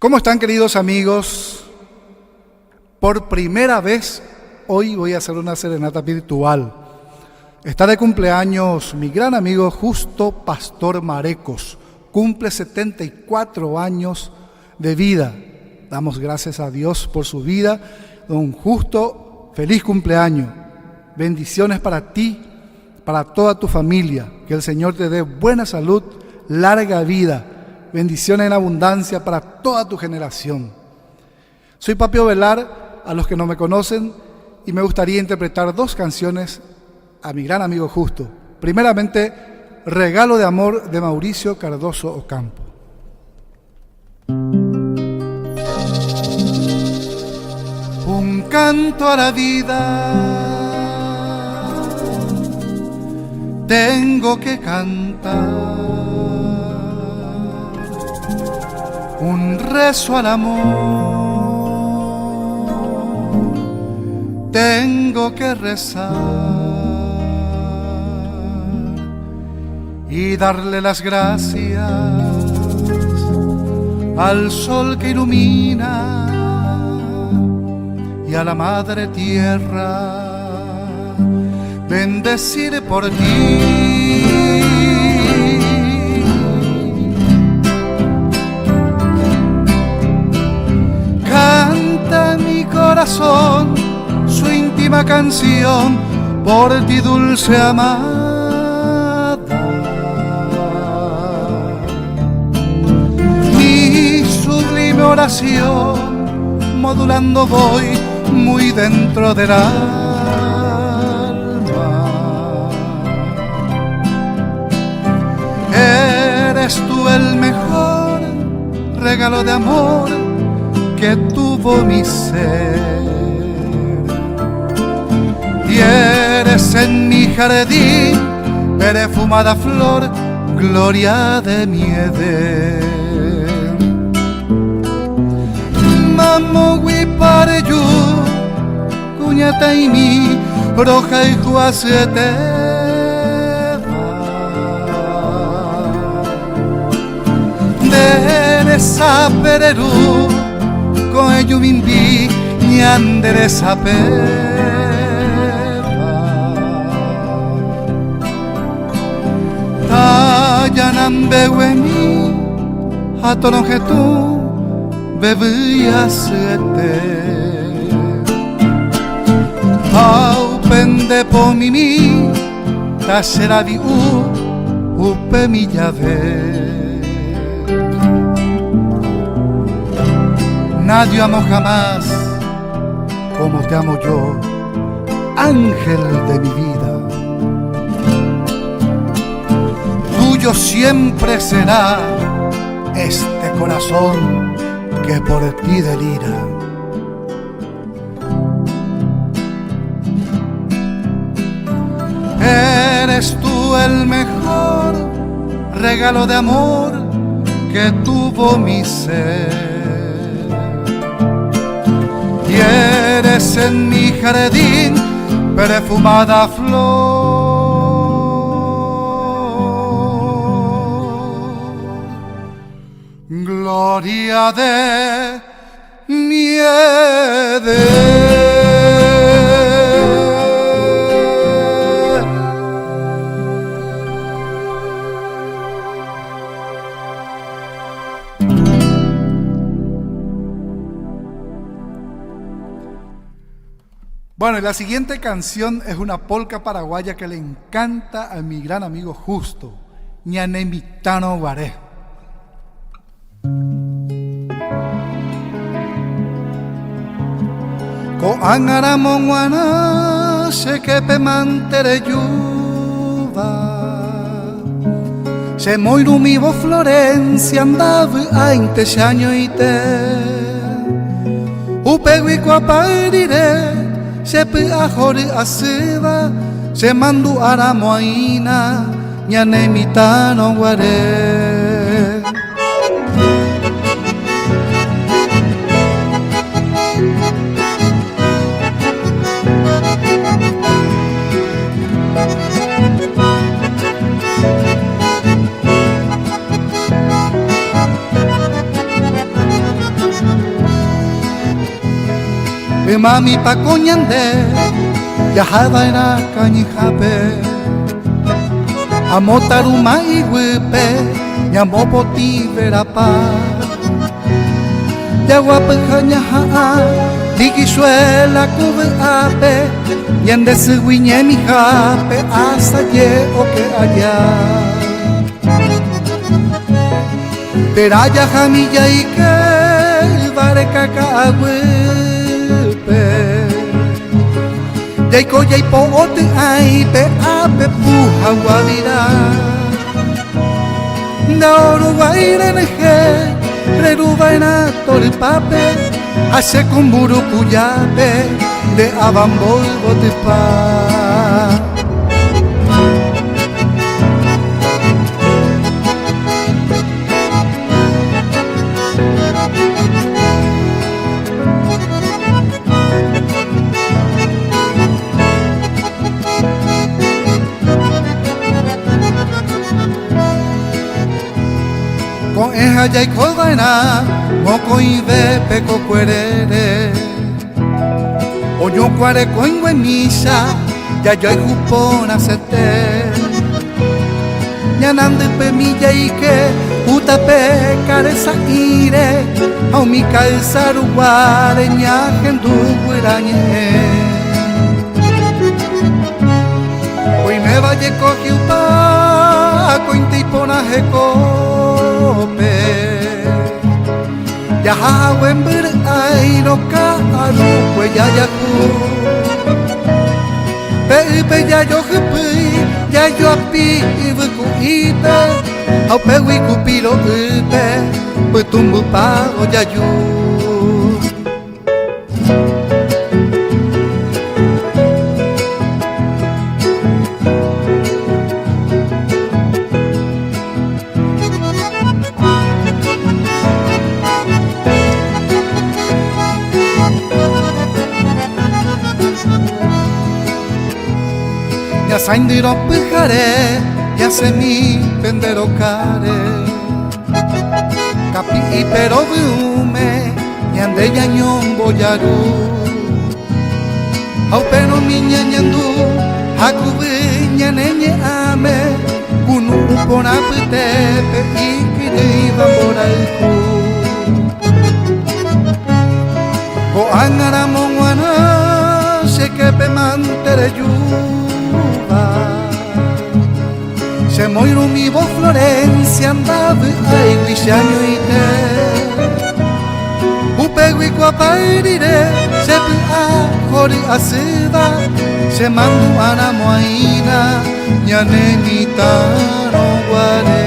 ¿Cómo están, queridos amigos? Por primera vez hoy voy a hacer una serenata virtual. Está de cumpleaños mi gran amigo Justo Pastor Marecos. Cumple 74 años de vida. Damos gracias a Dios por su vida. Don Justo, feliz cumpleaños. Bendiciones para ti, para toda tu familia. Que el Señor te dé buena salud, larga vida. Bendiciones en abundancia para toda tu generación. Soy Papio Velar, a los que no me conocen, y me gustaría interpretar dos canciones a mi gran amigo Justo. Primeramente, Regalo de Amor de Mauricio Cardoso Ocampo. Un canto a la vida tengo que cantar, un rezo al amor tengo que rezar y darle las gracias al sol que ilumina y a la madre tierra, bendecir por ti. Canta mi corazón su íntima canción por ti, dulce amada. Mi sublime oración modulando voy muy dentro del alma. Eres tú el mejor regalo de amor que tuvo mi ser, y eres en mi jardín perfumada flor, gloria de mi Edén. Mamo guipareyu cuñata y mi roja y juacete de esa pererú con ello mimbi ñandere sapeva tayanambe weni atonoje tú bebía sete au pende po mimi taserabi upe mi llave. Nadie amó jamás como te amo yo, ángel de mi vida. Tuyo siempre será este corazón que por ti delira. Eres tú el mejor regalo de amor que tuvo mi ser, y eres en mi jardín perfumada flor, gloria de mi Edén. Bueno, y la siguiente canción es una polca paraguaya que le encanta a mi gran amigo Justo, Ñanemitano Guaré. Ko angara monguana se kepe mantere yuva se moiru mivo Florencia andava a inte año ite upegui ko aparire sepe ajori aseba se mandu aramo aina Ñanemitano Guaré. mami pa coñande, yahada era cañijape. Amo taruma y huipe, llamo poti verapa. Yaguapejaña haa, diquisuela cube ape, yende seguiñe mi jape, hasta ye o que allá. Peraya jamilla y que vare cacahuepe. Yaiko yaipo ote aipe ape puja guavira. Da Uruguay neje, reruba en atolpape, hace con burucuyape, de abambol botepa. Con eja ya y colvaina, moco y ve peco cuerere. Oyo cuare coingo en misa, ya yo hay jupona sete. Ñanande pemilla y que, puta pecaresa ire, a mi calzar uguare, ñajen du guirañe. Hoy me vaya cogi upa, cointe y ponaje cope. Ya hawen ber ay no karu kwe ya yaku. Pe ya yo jepe, ya yo api ibu ku ipe. Au pe wi ku pilo ipe, pe tumbu pa o ya yu. Ya saindiro pujare, ya se mi pendero care. Capi y pero viume, ñande ya ñombo yaru. Au pero niña ñandu, hakubi ñaneñe ame. Kunu upona pitepe, ikiri bambora iku. Ko angara mongwana, se kepe mantere yu. Se moiru mi voz Florencia andaba ay guisaño y te Upegui cuapairire se pi a jori asida se mandu ana moaina ñanenita no guare.